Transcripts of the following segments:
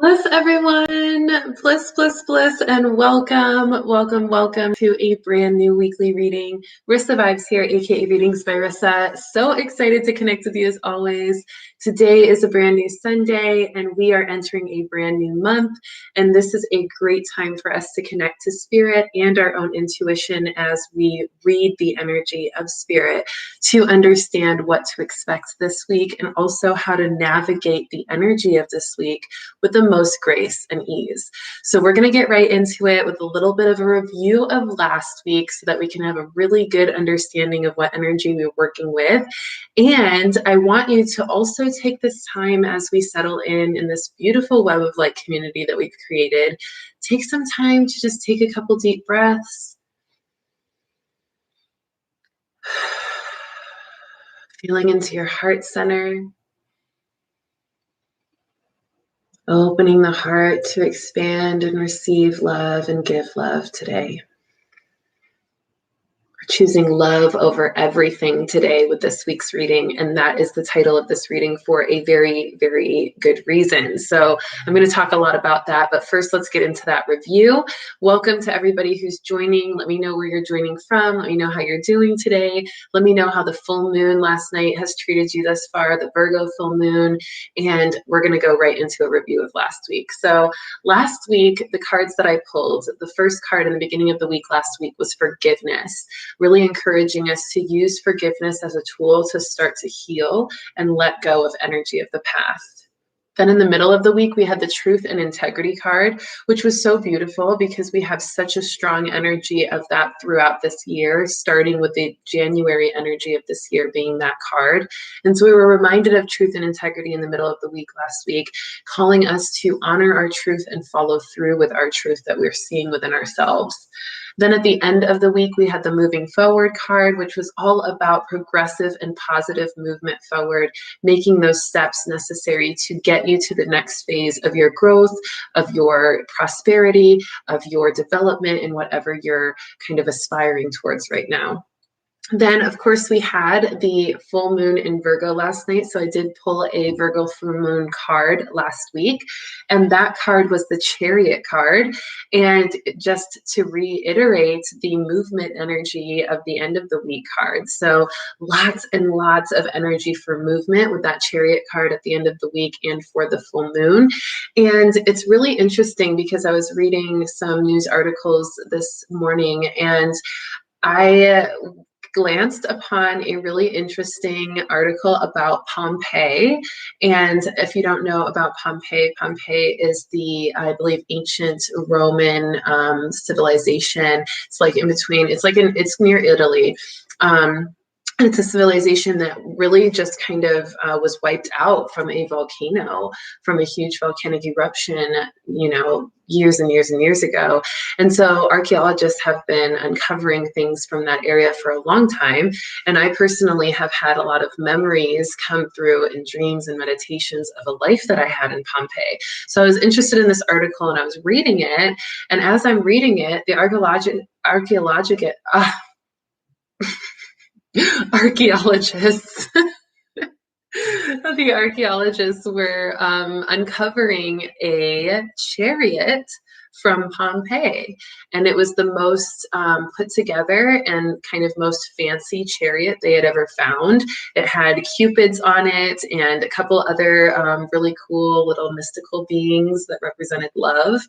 Bliss, everyone. Bliss, and welcome to a brand new weekly reading. Rissa Vibes here, aka Readings by Rissa. So excited to connect with you as always. Today is a brand new Sunday, and we are entering a brand new month. And this is a great time for us to connect to spirit and our own intuition as we read the energy of spirit to understand what to expect this week and also how to navigate the energy of this week with the most grace and ease. So we're going to get right into it with a little bit of a review of last week so that we can have a really good understanding of what energy we were working with. And I want you to also take this time as we settle in this beautiful web of light community that we've created. Take some time to just take a couple deep breaths. Feeling into your heart center. Opening the heart to expand and receive love and give love today. We're choosing love over everything today with this week's reading, and that is the title of this reading for a very, very good reason. So I'm going to talk a lot about that, but first let's get into that review. Welcome to everybody who's joining. Let me know where you're joining from. Let me know how you're doing today. Let me know how the full moon last night has treated you thus far, the Virgo full moon, and we're going to go right into a review of last week. So last week, the cards that I pulled, the first card in the beginning of the week last week was forgiveness. Really encouraging us to use forgiveness as a tool to start to heal and let go of energy of the past. Then in the middle of the week, we had the truth and integrity card, which was so beautiful because we have such a strong energy of that throughout this year, starting with the January energy of this year being that card. And so we were reminded of truth and integrity in the middle of the week last week, calling us to honor our truth and follow through with our truth that we're seeing within ourselves. Then at the end of the week, we had the moving forward card, which was all about progressive and positive movement forward, making those steps necessary to get you to the next phase of your growth, of your prosperity, of your development in whatever you're kind of aspiring towards right now. Then, of course, we had the full moon in Virgo last night. So I did pull a Virgo full moon card last week, and that card was the Chariot card. And just to reiterate the movement energy of the end of the week card. So lots and lots of energy for movement with that Chariot card at the end of the week and for the full moon. And it's really interesting because I was reading some news articles this morning, and I glanced upon a really interesting article about Pompeii. And if you don't know about Pompeii, Pompeii is the, I believe, ancient Roman civilization. It's like in between, it's near Italy. It's a civilization that really just kind of was wiped out from a volcano, from a huge volcanic eruption, years and years and years ago. And so archaeologists have been uncovering things from that area for a long time. And I personally have had a lot of memories come through in dreams and meditations of a life that I had in Pompeii. So I was interested in this article and I was reading it. And as I'm reading it, the archaeologists the archaeologists were uncovering a chariot from Pompeii, and it was the most put together and kind of most fancy chariot they had ever found. It had cupids on it and a couple other really cool little mystical beings that represented love.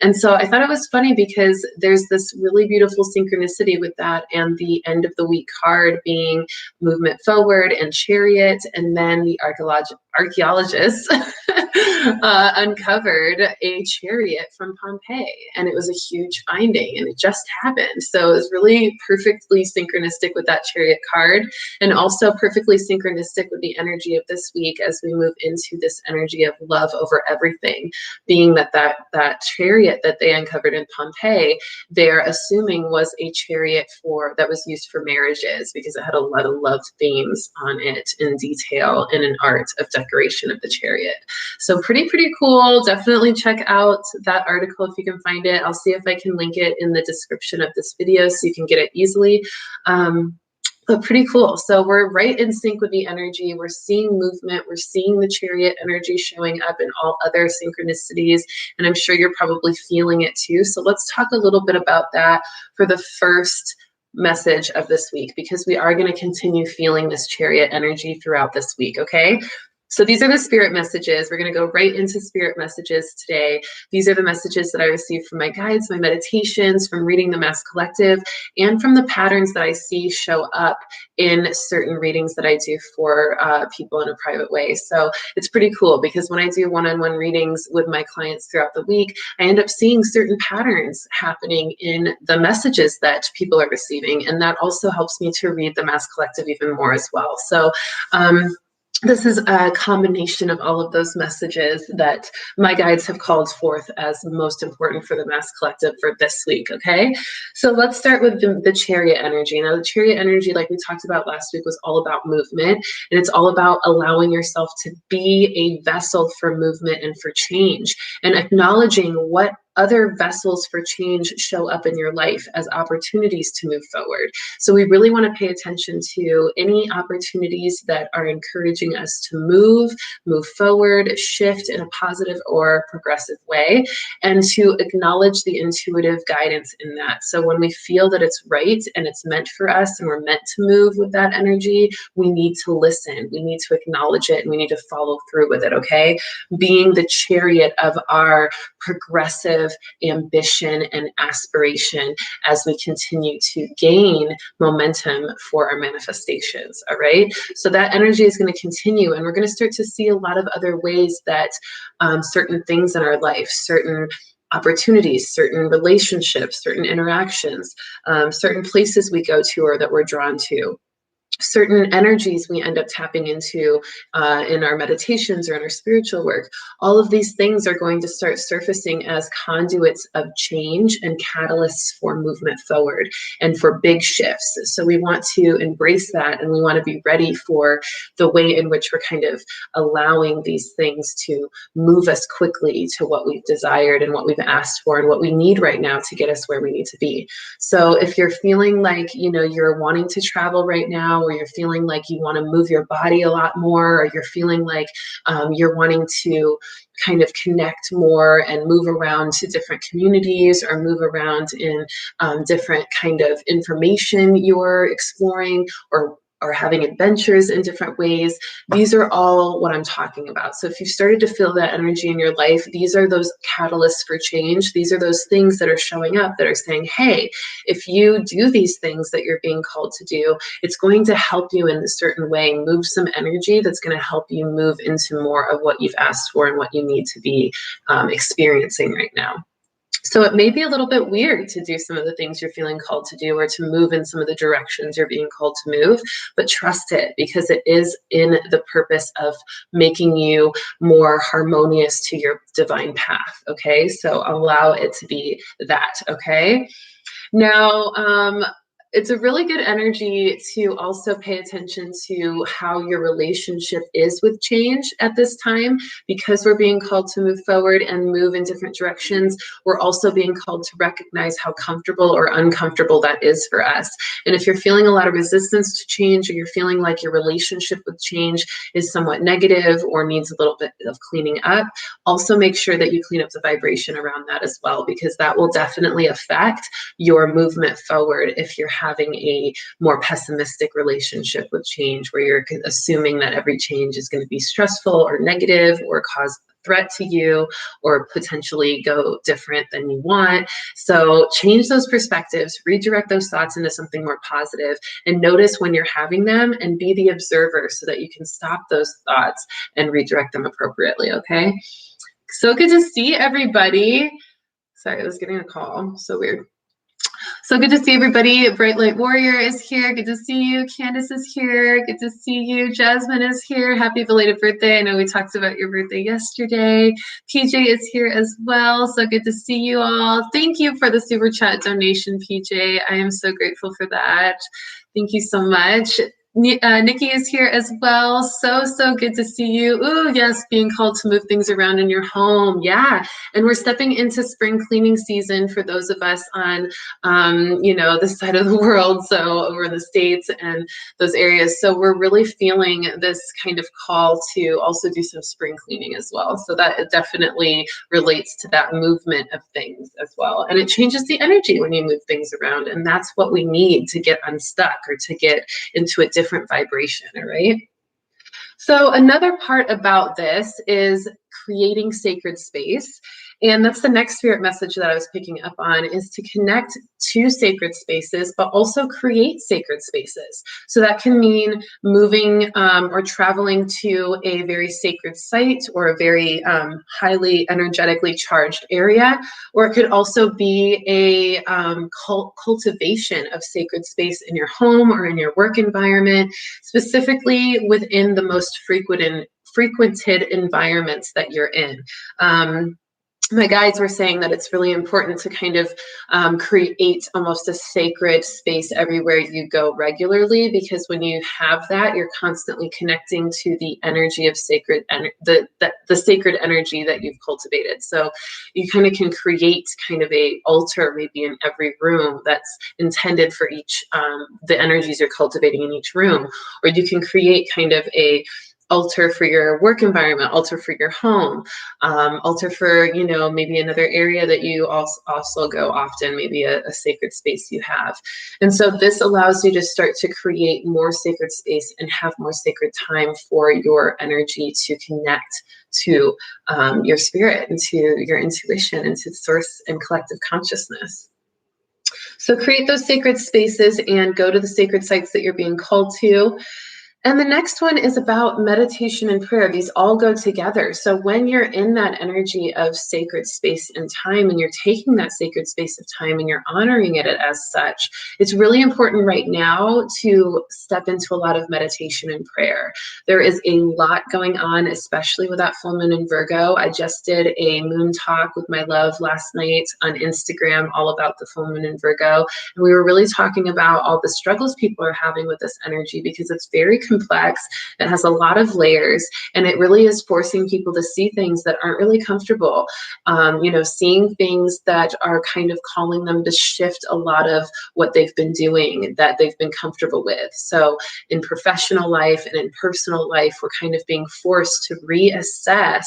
And so I thought it was funny because there's this really beautiful synchronicity with that and the end of the week card being movement forward and chariot, and then the archaeologists uncovered a chariot from Pompeii, and it was a huge finding, and it just happened. So it was really perfectly synchronistic with that chariot card, and also perfectly synchronistic with the energy of this week as we move into this energy of love over everything, being that chariot that they uncovered in Pompeii, they're assuming was a chariot that was used for marriages because it had a lot of love themes on it in detail in an art of decoration of the chariot. So pretty cool. Definitely check out that article if you can find it. I'll see if I can link it in the description of this video so you can get it easily. But pretty cool. So we're right in sync with the energy. We're seeing movement. We're seeing the chariot energy showing up in all other synchronicities. And I'm sure you're probably feeling it too. So let's talk a little bit about that for the first message of this week, because we are going to continue feeling this chariot energy throughout this week, okay? So these are the spirit messages. We're going to go right into spirit messages today. These are the messages that I received from my guides, my meditations, from reading the Mass Collective, and from the patterns that I see show up in certain readings that I do for people in a private way. So it's pretty cool, because when I do one-on-one readings with my clients throughout the week, I end up seeing certain patterns happening in the messages that people are receiving. And that also helps me to read the Mass Collective even more as well. So this is a combination of all of those messages that my guides have called forth as most important for the Mass Collective for this week, okay? So let's start with the chariot energy. Now, the chariot energy, like we talked about last week, was all about movement, and it's all about allowing yourself to be a vessel for movement and for change, and acknowledging what other vessels for change show up in your life as opportunities to move forward. So we really want to pay attention to any opportunities that are encouraging us to move forward, shift in a positive or progressive way, and to acknowledge the intuitive guidance in that. So when we feel that it's right and it's meant for us and we're meant to move with that energy, we need to listen, we need to acknowledge it, and we need to follow through with it, okay? Being the chariot of our progressive ambition and aspiration as we continue to gain momentum for our manifestations, all right? So that energy is going to continue, and we're going to start to see a lot of other ways that certain things in our life, certain opportunities, certain relationships, certain interactions, certain places we go to or that we're drawn to, certain energies we end up tapping into in our meditations or in our spiritual work. All of these things are going to start surfacing as conduits of change and catalysts for movement forward and for big shifts. So we want to embrace that, and we want to be ready for the way in which we're kind of allowing these things to move us quickly to what we've desired and what we've asked for and what we need right now to get us where we need to be. So if you're feeling like, you know, you're wanting to travel right now, or you're feeling like you want to move your body a lot more, or you're feeling like you're wanting to kind of connect more and move around to different communities, or move around in different kind of information you're exploring, or having adventures in different ways. These are all what I'm talking about. So if you've started to feel that energy in your life, these are those catalysts for change. These are those things that are showing up that are saying, hey, if you do these things that you're being called to do, it's going to help you in a certain way, move some energy that's going to help you move into more of what you've asked for and what you need to be experiencing right now. So it may be a little bit weird to do some of the things you're feeling called to do, or to move in some of the directions you're being called to move, but trust it, because it is in the purpose of making you more harmonious to your divine path, okay? So allow it to be that, okay? Now, it's a really good energy to also pay attention to how your relationship is with change at this time, because we're being called to move forward and move in different directions. We're also being called to recognize how comfortable or uncomfortable that is for us. And if you're feeling a lot of resistance to change, or you're feeling like your relationship with change is somewhat negative or needs a little bit of cleaning up, also make sure that you clean up the vibration around that as well, because that will definitely affect your movement forward if you're having a more pessimistic relationship with change, where you're assuming that every change is going to be stressful or negative or cause threat to you, or potentially go different than you want. So change those perspectives, redirect those thoughts into something more positive, and notice when you're having them, and be the observer so that you can stop those thoughts and redirect them appropriately, okay? So good to see everybody. Sorry, I was getting a call. So weird. So good to see everybody. Bright Light Warrior is here. Good to see you. Candace is here. Good to see you. Jasmine is here. Happy belated birthday. I know we talked about your birthday yesterday. PJ is here as well. So good to see you all. Thank you for the super chat donation, PJ. I am so grateful for that. Thank you so much. Nikki is here as well. So good to see you. Ooh, yes, being called to move things around in your home. Yeah. And we're stepping into spring cleaning season for those of us on, this side of the world. So over in the States and those areas. So we're really feeling this kind of call to also do some spring cleaning as well. So that it definitely relates to that movement of things as well. And it changes the energy when you move things around. And that's what we need to get unstuck or to get into a different vibration, all right? So another part about this is creating sacred space. And that's the next spirit message that I was picking up on, is to connect to sacred spaces, but also create sacred spaces. So that can mean moving or traveling to a very sacred site or a very highly energetically charged area, or it could also be a cultivation of sacred space in your home or in your work environment, specifically within the most frequented environments that you're in. My guides were saying that it's really important to kind of create almost a sacred space everywhere you go regularly, because when you have that, you're constantly connecting to the energy of sacred, the sacred energy that you've cultivated. So you kind of can create kind of a altar maybe in every room that's intended for each, the energies you're cultivating in each room, or you can create kind of a altar for your work environment, altar for your home, altar for, maybe another area that you also go often, maybe a sacred space you have. And so this allows you to start to create more sacred space and have more sacred time for your energy to connect to your spirit and to your intuition and to source and collective consciousness. So create those sacred spaces and go to the sacred sites that you're being called to. And the next one is about meditation and prayer. These all go together. So when you're in that energy of sacred space and time, and you're taking that sacred space of time and you're honoring it as such, it's really important right now to step into a lot of meditation and prayer. There is a lot going on, especially with that full moon in Virgo. I just did a moon talk with my love last night on Instagram, all about the full moon in Virgo. And we were really talking about all the struggles people are having with this energy, because it's very complex. It has a lot of layers, and it really is forcing people to see things that aren't really comfortable. Seeing things that are kind of calling them to shift a lot of what they've been doing that they've been comfortable with. So in professional life and in personal life, we're kind of being forced to reassess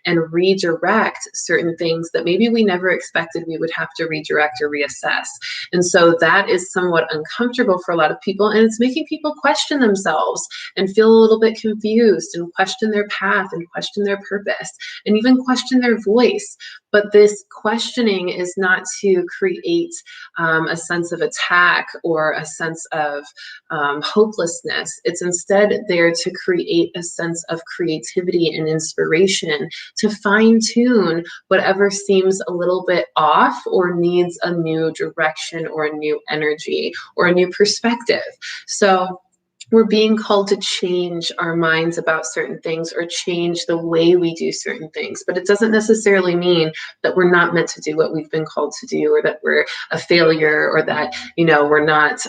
and redirect certain things that maybe we never expected we would have to redirect or reassess. And so that is somewhat uncomfortable for a lot of people, and it's making people question themselves and feel a little bit confused and question their path and question their purpose and even question their voice. But this questioning is not to create a sense of attack or a sense of hopelessness. It's instead there to create a sense of creativity and inspiration to fine tune whatever seems a little bit off or needs a new direction or a new energy or a new perspective. So we're being called to change our minds about certain things or change the way we do certain things. But it doesn't necessarily mean that we're not meant to do what we've been called to do, or that we're a failure, or that, we're not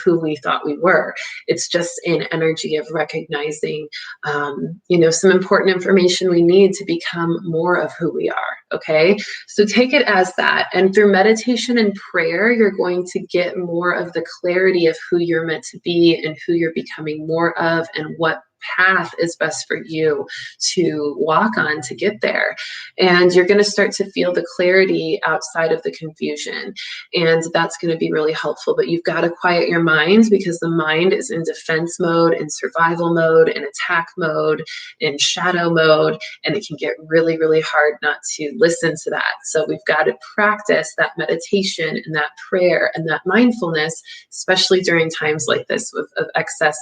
who we thought we were. It's just an energy of recognizing, some important information we need to become more of who we are. Okay. So take it as that. And through meditation and prayer, you're going to get more of the clarity of who you're meant to be and who you're becoming more of, and what path is best for you to walk on to get there. And you're going to start to feel the clarity outside of the confusion. And that's going to be really helpful. But you've got to quiet your mind, because the mind is in defense mode, in survival mode, in attack mode, in shadow mode. And it can get really, really hard not to listen to that. So we've got to practice that meditation and that prayer and that mindfulness, especially during times like this of excess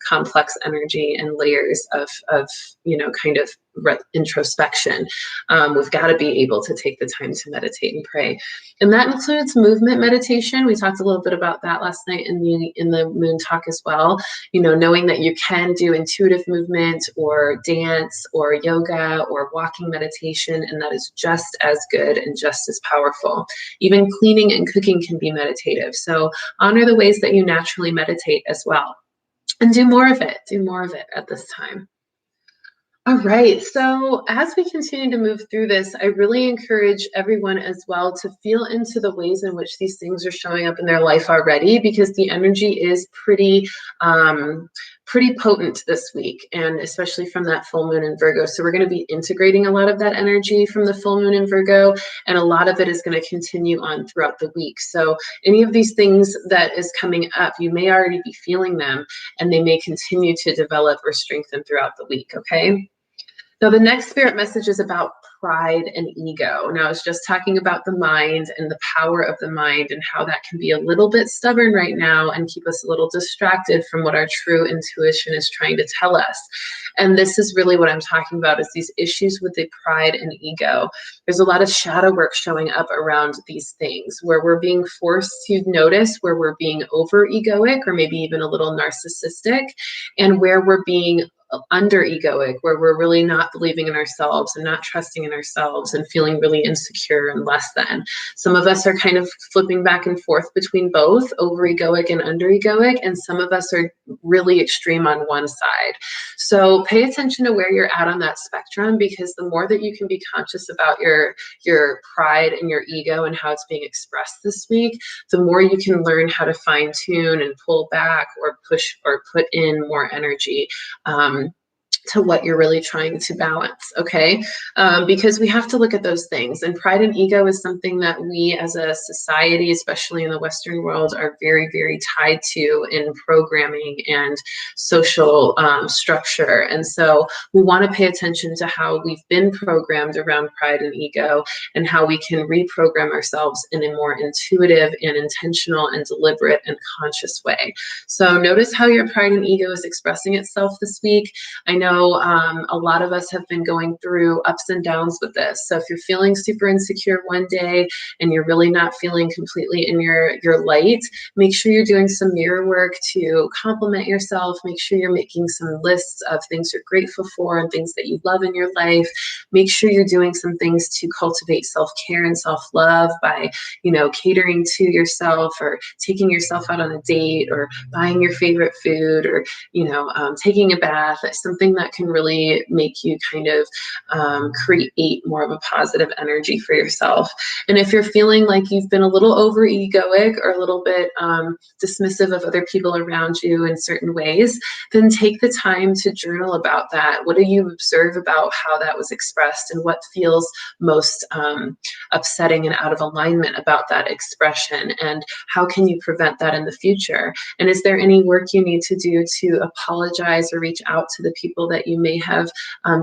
complex energy and layers of kind of introspection. We've got to be able to take the time to meditate and pray. And that includes movement meditation. We talked a little bit about that last night in the moon talk as well. Knowing that you can do intuitive movement or dance or yoga or walking meditation, and that is just as good and just as powerful. Even cleaning and cooking can be meditative. So honor the ways that you naturally meditate as well. and do more of it. Do more of it at this time. All right. So as we continue to move through this, I really encourage everyone as well to feel into the ways in which these things are showing up in their life already, because the energy is pretty potent this week, and especially from that full moon in Virgo. So we're going to be integrating a lot of that energy from the full moon in Virgo, and a lot of it is going to continue on throughout the week. So any of these things that is coming up, you may already be feeling them, and they may continue to develop or strengthen throughout the week. Okay. Now, the next spirit message is about pride and ego. Now, I was just talking about the mind and the power of the mind and how that can be a little bit stubborn right now and keep us a little distracted from what our true intuition is trying to tell us. And this is really what I'm talking about, is these issues with the pride and ego. There's a lot of shadow work showing up around these things where we're being forced to notice where we're being over egoic or maybe even a little narcissistic, and where we're being under egoic, where we're really not believing in ourselves and not trusting in ourselves and feeling really insecure and less than. Some of us are kind of flipping back and forth between both, over egoic and under egoic, and some of us are really extreme on one side. So pay attention to where you're at on that spectrum, because the more that you can be conscious about your pride and your ego and how it's being expressed this week, the more you can learn how to fine tune and pull back or push or put in more energy to what you're really trying to balance, okay? Because we have to look at those things. And pride and ego is something that we as a society, especially in the Western world, are very, very tied to in programming and social structure. And so we want to pay attention to how we've been programmed around pride and ego, and how we can reprogram ourselves in a more intuitive and intentional and deliberate and conscious way. So notice how your pride and ego is expressing itself this week. I know a lot of us have been going through ups and downs with this. So if you're feeling super insecure one day and you're really not feeling completely in your light, make sure you're doing some mirror work to compliment yourself. Make sure you're making some lists of things you're grateful for and things that you love in your life. Make sure you're doing some things to cultivate self-care and self-love by, catering to yourself, or taking yourself out on a date, or buying your favorite food, or, taking a bath, something that can really make you kind of create more of a positive energy for yourself. And if you're feeling like you've been a little over egoic or a little bit dismissive of other people around you in certain ways, then take the time to journal about that. What do you observe about how that was expressed, and what feels most upsetting and out of alignment about that expression, and how can you prevent that in the future? And is there any work you need to do to apologize or reach out to the people that you may have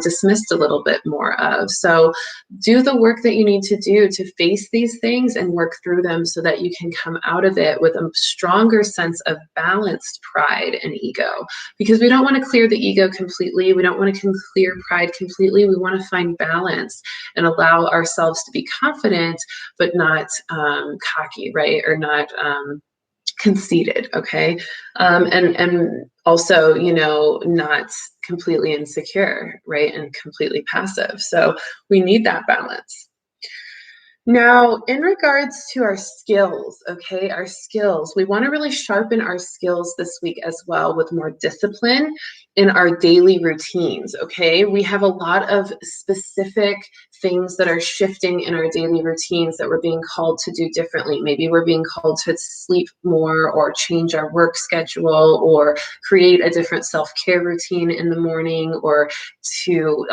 dismissed a little bit more of? So do the work that you need to do to face these things and work through them, so that you can come out of it with a stronger sense of balanced pride and ego. Because we don't want to clear the ego completely. We don't want to clear pride completely. We want to find balance and allow ourselves to be confident, but not cocky, right? Or not conceited, okay? And also, not completely insecure, right? And completely passive. So we need that balance. Now, in regards to our skills, okay, our skills, we want to really sharpen our skills this week as well, with more discipline in our daily routines, okay? We have a lot of specific things that are shifting in our daily routines that we're being called to do differently. Maybe we're being called to sleep more, or change our work schedule, or create a different self-care routine in the morning, or to,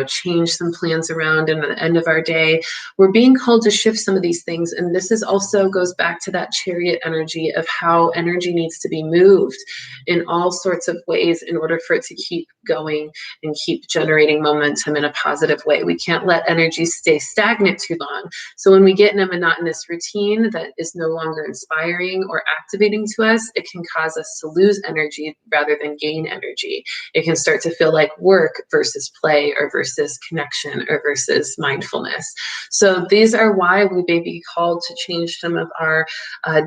change some plans around in the end of our day. We're being called to shift some of these things. And this is also goes back to that chariot energy of how energy needs to be moved in all sorts of ways in order for it to keep going and keep generating momentum in a positive way. We can't let energy stay stagnant too long. So when we get in a monotonous routine that is no longer inspiring or activating to us, it can cause us to lose energy rather than gain energy. It can start to feel like work versus play, or versus connection, or versus mindfulness. So these are why we may be called to change some of our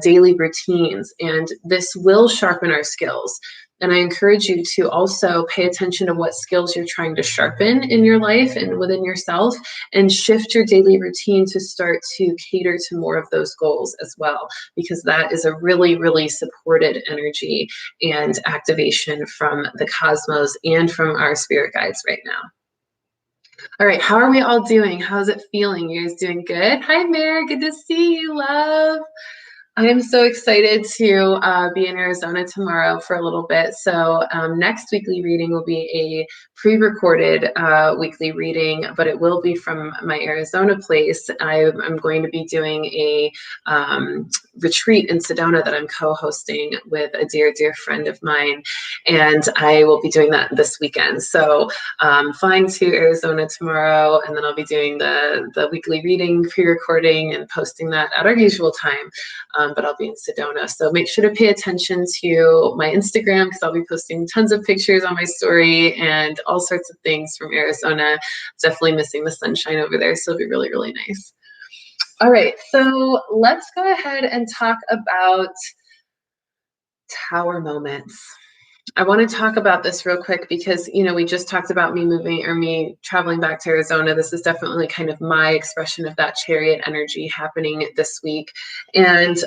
daily routines, and this will sharpen our skills. And I encourage you to also pay attention to what skills you're trying to sharpen in your life and within yourself, and shift your daily routine to start to cater to more of those goals as well, because that is a really, really supported energy and activation from the cosmos and from our spirit guides right now. All right, how are we all doing? How's it feeling? You guys doing good? Hi, Mare, good to see you, love. I am so excited to be in Arizona tomorrow for a little bit. So next weekly reading will be a pre-recorded weekly reading, but it will be from my Arizona place. I'm going to be doing a retreat in Sedona that I'm co-hosting with a dear, dear friend of mine, and I will be doing that this weekend. So flying to Arizona tomorrow, and then I'll be doing the weekly reading, pre-recording, and posting that at our usual time. But I'll be in Sedona. So make sure to pay attention to my Instagram, because I'll be posting tons of pictures on my story and all sorts of things from Arizona. Definitely missing the sunshine over there, so it'll be really, really nice. All right, so let's go ahead and talk about tower moments. I want to talk about this real quick because, you know, we just talked about me traveling back to Arizona. This is definitely kind of my expression of that chariot energy happening this week. And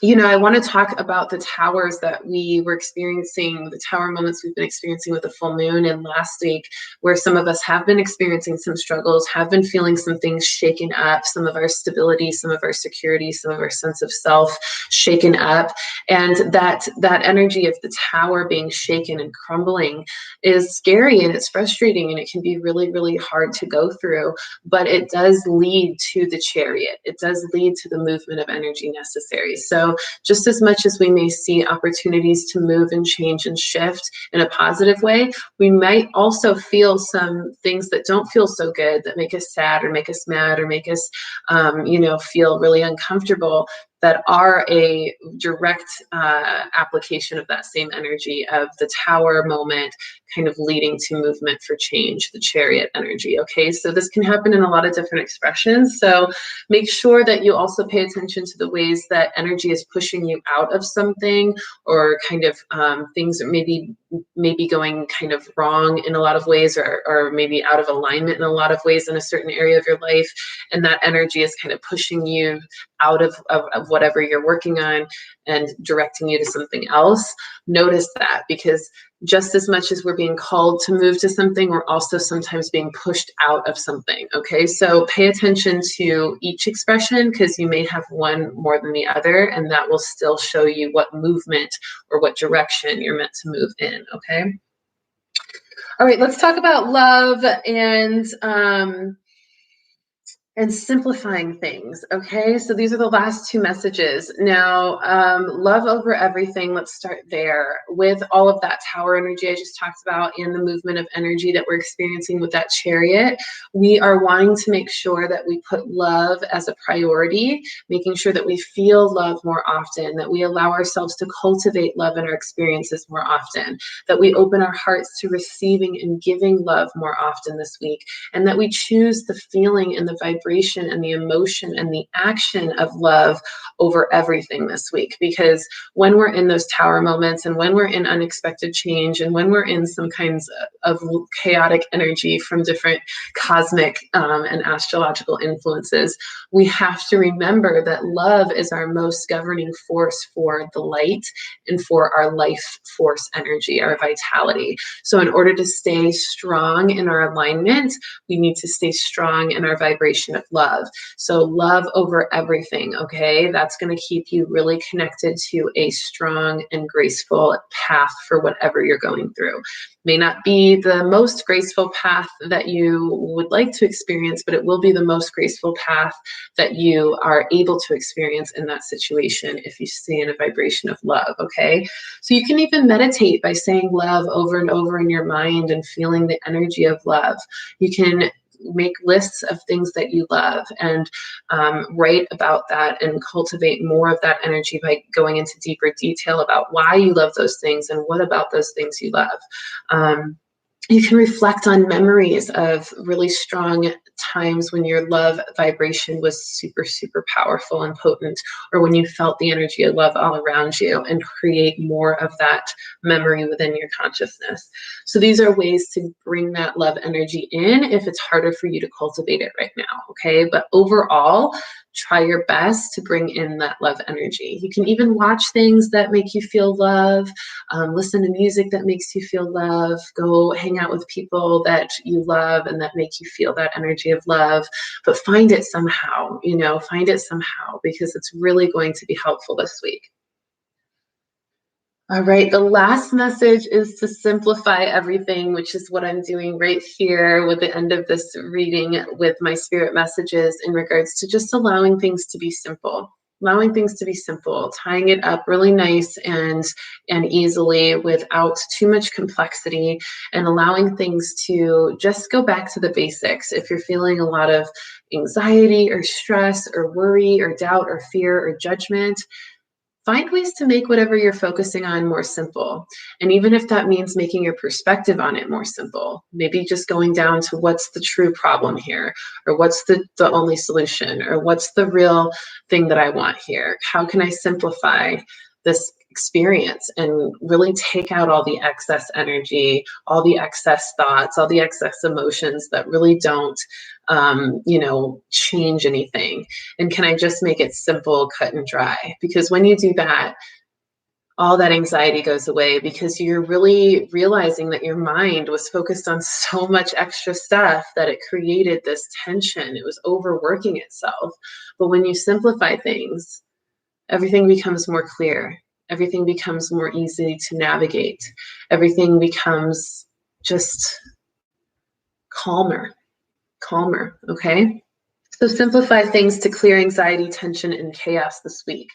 you know, I want to talk about the towers that we were experiencing, the tower moments we've been experiencing with the full moon and last week, where some of us have been experiencing some struggles, have been feeling some things shaken up, some of our stability, some of our security, some of our sense of self shaken up. And that energy of the tower being shaken and crumbling is scary, and it's frustrating, and it can be really, really hard to go through, but it does lead to the chariot. It does lead to the movement of energy necessary. So just as much as we may see opportunities to move and change and shift in a positive way, we might also feel some things that don't feel so good, that make us sad or make us mad or make us, you know, feel really uncomfortable, that are a direct application of that same energy of the tower moment kind of leading to movement for change, the chariot energy. Okay, so this can happen in a lot of different expressions. So make sure that you also pay attention to the ways that energy is pushing you out of something, or kind of things that maybe going kind of wrong in a lot of ways, or maybe out of alignment in a lot of ways in a certain area of your life. And that energy is kind of pushing you out of whatever you're working on and directing you to something else. Notice that, because just as much as we're being called to move to something, we're also sometimes being pushed out of something. Okay, so pay attention to each expression, because you may have one more than the other, and that will still show you what movement or what direction you're meant to move in. Okay. All right, let's talk about love and simplifying things. Okay, so these are the last two messages. Now, love over everything. Let's start there with all of that tower energy I just talked about, and the movement of energy that we're experiencing with that chariot. We are wanting to make sure that we put love as a priority, making sure that we feel love more often, that we allow ourselves to cultivate love in our experiences more often, that we open our hearts to receiving and giving love more often this week, and that we choose the feeling and the vibration and the emotion and the action of love over everything this week. Because when we're in those tower moments, and when we're in unexpected change, and when we're in some kinds of chaotic energy from different cosmic and astrological influences, we have to remember that love is our most governing force for the light and for our life force energy, our vitality. So in order to stay strong in our alignment, we need to stay strong in our vibration of love. So love over everything. Okay, that's going to keep you really connected to a strong and graceful path for whatever you're going through. May not be the most graceful path that you would like to experience, but it will be the most graceful path that you are able to experience in that situation if you stay in a vibration of love. Okay, so you can even meditate by saying love over and over in your mind and feeling the energy of love. You can make lists of things that you love and write about that and cultivate more of that energy by going into deeper detail about why you love those things and what about those things you love. You can reflect on memories of really strong times when your love vibration was super, super powerful and potent, or when you felt the energy of love all around you, and create more of that memory within your consciousness. So these are ways to bring that love energy in if it's harder for you to cultivate it right now, okay? But overall, try your best to bring in that love energy. You can even watch things that make you feel love, listen to music that makes you feel love, go hang out with people that you love and that make you feel that energy of love, but find it somehow, find it somehow, because it's really going to be helpful this week. All right, the last message is to simplify everything, which is what I'm doing right here with the end of this reading with my spirit messages in regards to just allowing things to be simple. Allowing things to be simple, tying it up really nice and easily without too much complexity, and allowing things to just go back to the basics. If you're feeling a lot of anxiety or stress or worry or doubt or fear or judgment, find ways to make whatever you're focusing on more simple. And even if that means making your perspective on it more simple, maybe just going down to what's the true problem here, or what's the only solution, or what's the real thing that I want here? How can I simplify this experience and really take out all the excess energy, all the excess thoughts, all the excess emotions that really don't, change anything? And can I just make it simple, cut and dry? Because when you do that, all that anxiety goes away, because you're really realizing that your mind was focused on so much extra stuff that it created this tension. It was overworking itself. But when you simplify things, everything becomes more clear. Everything becomes more easy to navigate. Everything becomes just calmer, okay? So simplify things to clear anxiety, tension, and chaos this week.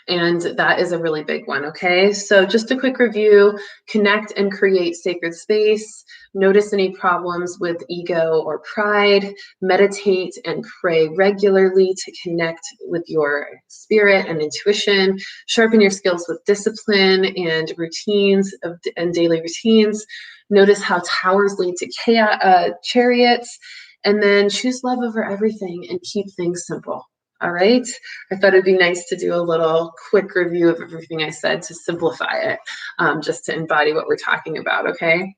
And that is a really big one, okay? So just a quick review: connect and create sacred space, notice any problems with ego or pride, meditate and pray regularly to connect with your spirit and intuition, sharpen your skills with discipline and routines and daily routines, notice how towers lead to chariots, and then choose love over everything and keep things simple. All right. I thought it'd be nice to do a little quick review of everything I said to simplify it, just to embody what we're talking about. Okay.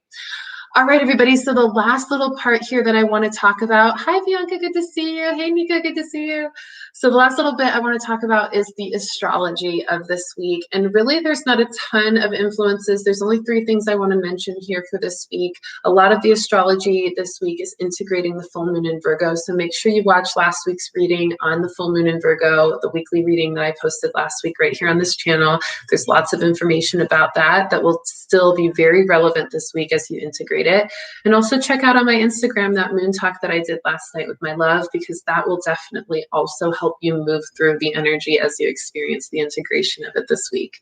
All right, everybody. So the last little part here that I want to talk about. Hi, Bianca. Good to see you. Hey, Nika. Good to see you. So the last little bit I want to talk about is the astrology of this week. And really, there's not a ton of influences. There's only 3 things I want to mention here for this week. A lot of the astrology this week is integrating the full moon in Virgo. So make sure you watch last week's reading on the full moon in Virgo, the weekly reading that I posted last week right here on this channel. There's lots of information about that will still be very relevant this week as you integrate it. And also check out on my Instagram that moon talk that I did last night with my love, because that will definitely also help you move through the energy as you experience the integration of it this week.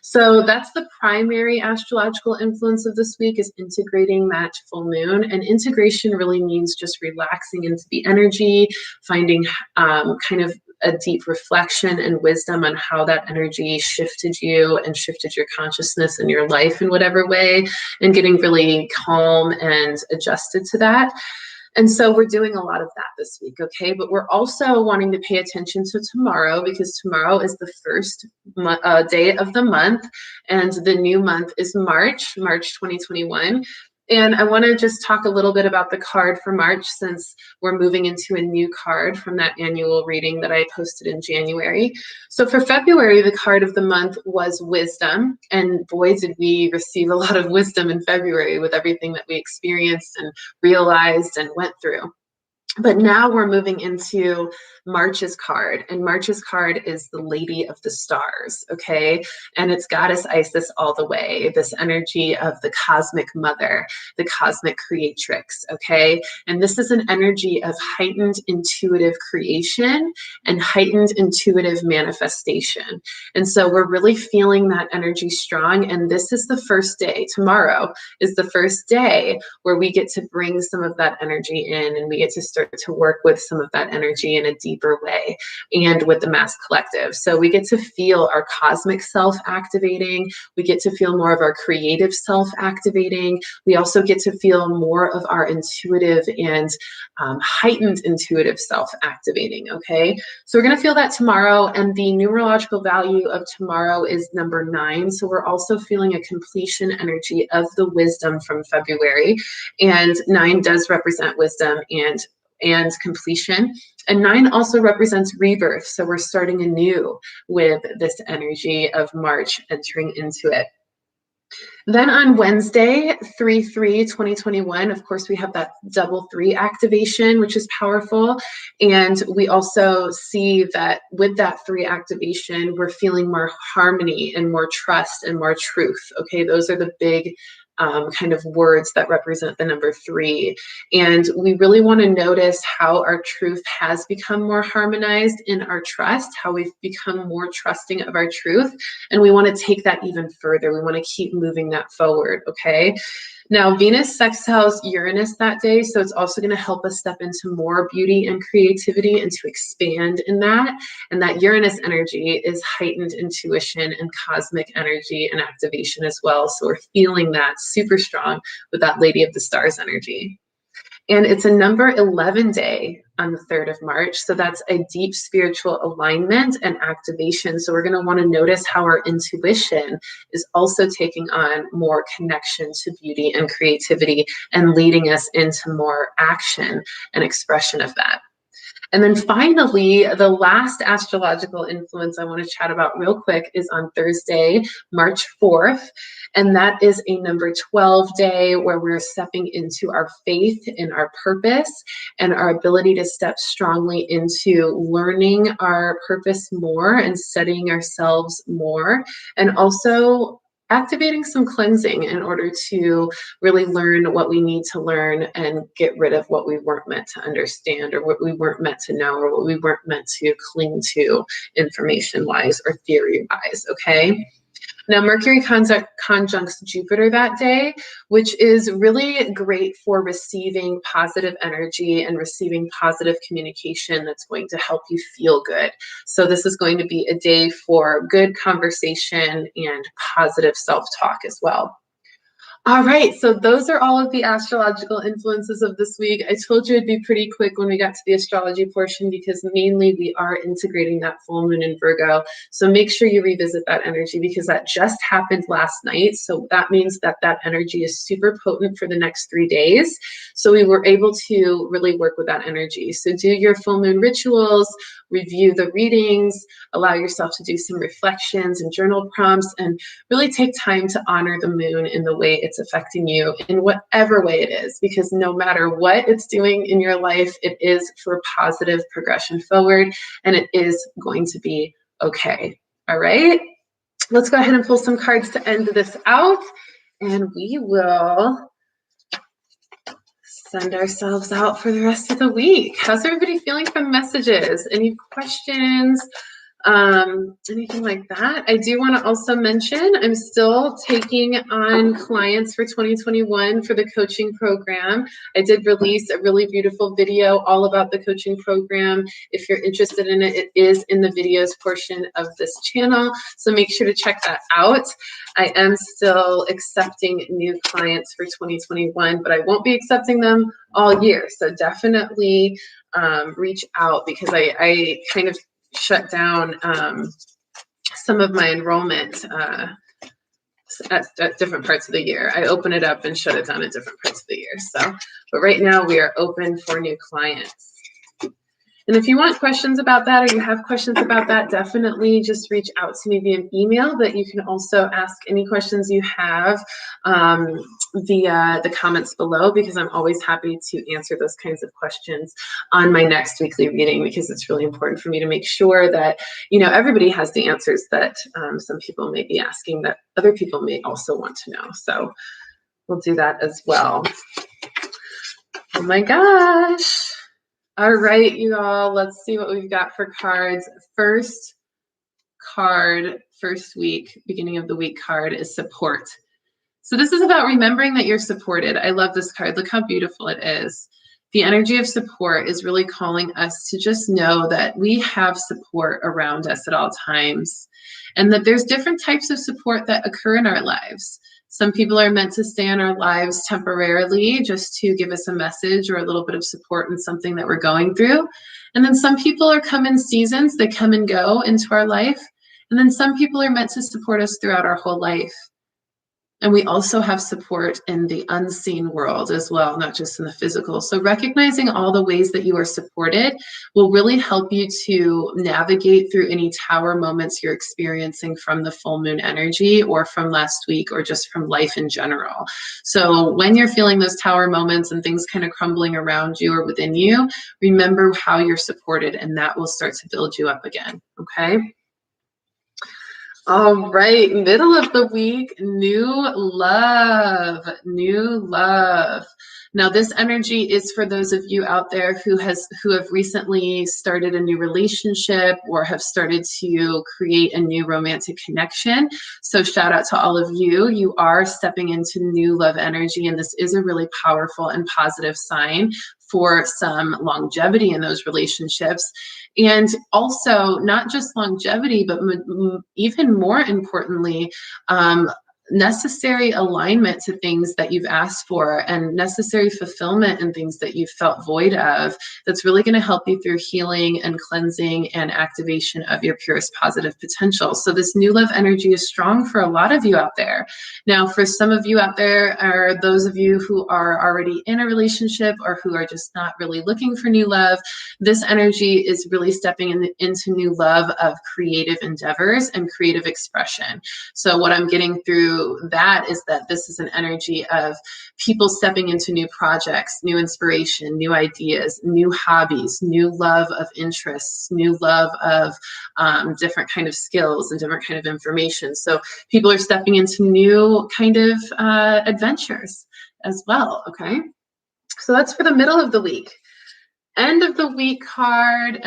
So that's the primary astrological influence of this week, is integrating that full moon. And integration really means just relaxing into the energy, finding kind of a deep reflection and wisdom on how that energy shifted you and shifted your consciousness and your life in whatever way, and getting really calm and adjusted to that. And so we're doing a lot of that this week, okay? But we're also wanting to pay attention to tomorrow, because tomorrow is the first day of the month, and the new month is March 2021. And I want to just talk a little bit about the card for March, since we're moving into a new card from that annual reading that I posted in January. So for February, the card of the month was wisdom. And boy, did we receive a lot of wisdom in February with everything that we experienced and realized and went through. But now we're moving into March's card, and March's card is the Lady of the Stars, okay? And it's Goddess Isis all the way, this energy of the cosmic mother, the cosmic creatrix, okay? And this is an energy of heightened intuitive creation and heightened intuitive manifestation. And so we're really feeling that energy strong, and this is the first day. Tomorrow is the first day where we get to bring some of that energy in, and we get to start start to work with some of that energy in a deeper way, and with the mass collective. So we get to feel our cosmic self activating. We get to feel more of our creative self activating. We also get to feel more of our intuitive and heightened intuitive self activating. Okay, so we're going to feel that tomorrow, and the numerological value of tomorrow is number 9. So we're also feeling a completion energy of the wisdom from February, and 9 does represent wisdom and completion. And 9 also represents rebirth. So we're starting anew with this energy of March entering into it. Then on Wednesday, 3/3/2021, of course, we have that double 3 activation, which is powerful. And we also see that with that 3 activation, we're feeling more harmony and more trust and more truth. Okay, those are the big kind of words that represent the number 3. And we really want to notice how our truth has become more harmonized in our trust, how we've become more trusting of our truth. And we want to take that even further. We want to keep moving that forward. Okay. Now, Venus sextiles Uranus that day, so it's also going to help us step into more beauty and creativity and to expand in that. And that Uranus energy is heightened intuition and cosmic energy and activation as well. So we're feeling that super strong with that Lady of the Stars energy. And it's a number 11 day on the 3rd of March. So that's a deep spiritual alignment and activation. So we're going to want to notice how our intuition is also taking on more connection to beauty and creativity and leading us into more action and expression of that. And then finally, the last astrological influence I want to chat about real quick is on Thursday, March 4th. And that is a number 12 day where we're stepping into our faith and our purpose and our ability to step strongly into learning our purpose more and studying ourselves more, and also activating some cleansing in order to really learn what we need to learn and get rid of what we weren't meant to understand, or what we weren't meant to know, or what we weren't meant to cling to information-wise or theory-wise, okay? Now, Mercury conjuncts Jupiter that day, which is really great for receiving positive energy and receiving positive communication that's going to help you feel good. So this is going to be a day for good conversation and positive self-talk as well. All right, so those are all of the astrological influences of this week. I told you it'd be pretty quick when we got to the astrology portion, because mainly we are integrating that full moon in Virgo. So make sure you revisit that energy, because that just happened last night. So that means that that energy is super potent for the next 3 days. So we were able to really work with that energy. So do your full moon rituals, review the readings, allow yourself to do some reflections and journal prompts, and really take time to honor the moon in the way it's affecting you in whatever way it is, because no matter what it's doing in your life, it is for positive progression forward, and it is going to be okay. All right, let's go ahead and pull some cards to end this out, and we will send ourselves out for the rest of the week. How's everybody feeling from messages? Any questions? Anything like that? I do want to also mention I'm still taking on clients for 2021 for the coaching program. I did release a really beautiful video all about the coaching program. If you're interested in it, it is in the videos portion of this channel, so make sure to check that out. I am still accepting new clients for 2021, but I won't be accepting them all year. So definitely reach out, because I kind of shut down some of my enrollment at different parts of the year. I open it up and shut it down at different parts of the year. So, but right now we are open for new clients. And if you want questions about that, or you have questions about that, definitely just reach out to me via email. But you can also ask any questions you have via the comments below, because I'm always happy to answer those kinds of questions on my next weekly reading, because it's really important for me to make sure that, you know, everybody has the answers that some people may be asking that other people may also want to know. So we'll do that as well. Oh my gosh. All right, you all, let's see what we've got for cards. First card, first week, beginning of the week card is support. So this is about remembering that you're supported. I love this card. Look how beautiful it is. The energy of support is really calling us to just know that we have support around us at all times, and that there's different types of support that occur in our lives. Some people are meant to stay in our lives temporarily just to give us a message or a little bit of support in something that we're going through. And then some people are come in seasons, they come and go into our life. And then some people are meant to support us throughout our whole life. And we also have support in the unseen world as well, not just in the physical. So recognizing all the ways that you are supported will really help you to navigate through any tower moments you're experiencing from the full moon energy or from last week or just from life in general. So when you're feeling those tower moments and things kind of crumbling around you or within you, remember how you're supported, and that will start to build you up again, okay? All right, middle of the week, new love, new love. Now, this energy is for those of you out there who have recently started a new relationship or have started to create a new romantic connection. So shout out to all of you. You are stepping into new love energy, and this is a really powerful and positive sign for some longevity in those relationships. And also not just longevity, but even more importantly, necessary alignment to things that you've asked for and necessary fulfillment in things that you've felt void of. That's really going to help you through healing and cleansing and activation of your purest positive potential. So this new love energy is strong for a lot of you out there. Now, for some of you out there, are those of you who are already in a relationship or who are just not really looking for new love, this energy is really stepping into new love of creative endeavors and creative expression. So what I'm getting through that is that this is an energy of people stepping into new projects, new inspiration, new ideas, new hobbies, new love of interests, new love of different kind of skills and different kind of information. So people are stepping into new kind of adventures as well, okay? So that's for the middle of the week. End of the week card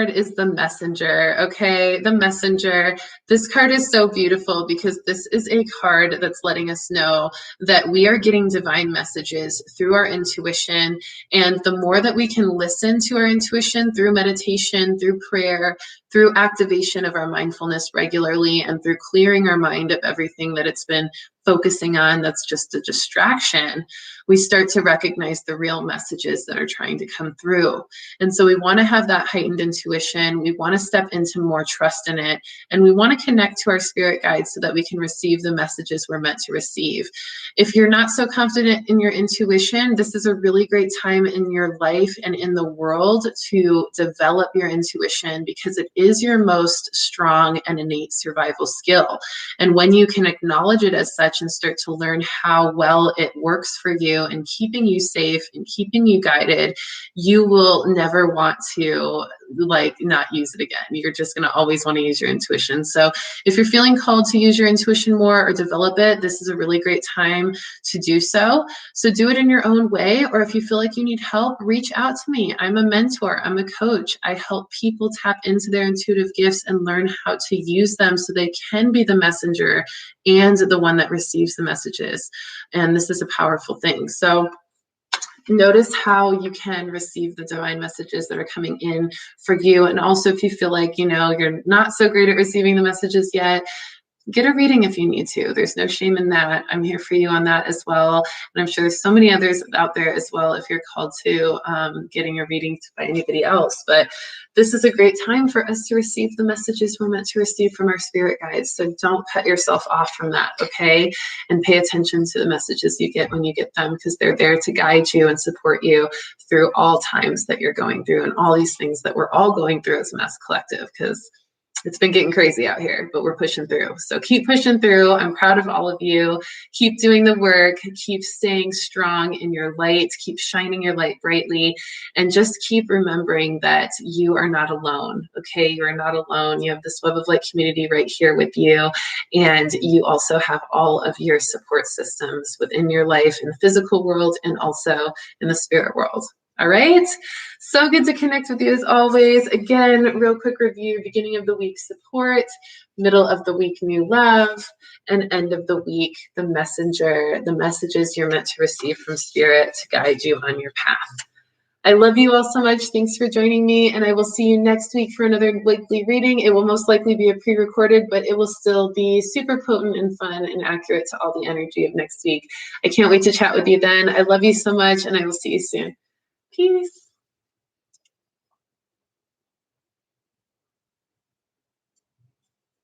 is the Messenger, okay? The Messenger. This card is so beautiful because this is a card that's letting us know that we are getting divine messages through our intuition. And the more that we can listen to our intuition through meditation, through prayer, through activation of our mindfulness regularly, and through clearing our mind of everything that it's been focusing on that's just a distraction, we start to recognize the real messages that are trying to come through. And so we want to have that heightened intuition. We want to step into more trust in it. And we want to connect to our spirit guides so that we can receive the messages we're meant to receive. If you're not so confident in your intuition, this is a really great time in your life and in the world to develop your intuition, because it is your most strong and innate survival skill. And when you can acknowledge it as such and start to learn how well it works for you and keeping you safe and keeping you guided, you will never want to not use it again. You're just going to always want to use your intuition. So if you're feeling called to use your intuition more or develop it, this is a really great time to do so. So do it in your own way. Or if you feel like you need help, reach out to me. I'm a mentor. I'm a coach. I help people tap into their intuitive gifts and learn how to use them so they can be the messenger and the one that receives the messages. And this is a powerful thing. So notice how you can receive the divine messages that are coming in for you. And also, if you feel like, you're not so great at receiving the messages yet, get a reading if you need to. There's no shame in that. I'm here for you on that as well. And I'm sure there's so many others out there as well if you're called to getting a reading by anybody else. But this is a great time for us to receive the messages we're meant to receive from our spirit guides. So don't cut yourself off from that, okay? And pay attention to the messages you get when you get them, because they're there to guide you and support you through all times that you're going through and all these things that we're all going through as a mass collective, because it's been getting crazy out here, but we're pushing through. So keep pushing through. I'm proud of all of you. Keep doing the work. Keep staying strong in your light. Keep shining your light brightly. And just keep remembering that you are not alone, okay? You are not alone. You have this Web of Light community right here with you. And you also have all of your support systems within your life in the physical world and also in the spirit world. All right. So good to connect with you as always. Again, real quick review: beginning of the week support, middle of the week new love, and end of the week the messenger, the messages you're meant to receive from spirit to guide you on your path. I love you all so much. Thanks for joining me, and I will see you next week for another weekly reading. It will most likely be a pre-recorded, but it will still be super potent and fun and accurate to all the energy of next week. I can't wait to chat with you then. I love you so much, and I will see you soon. Peace.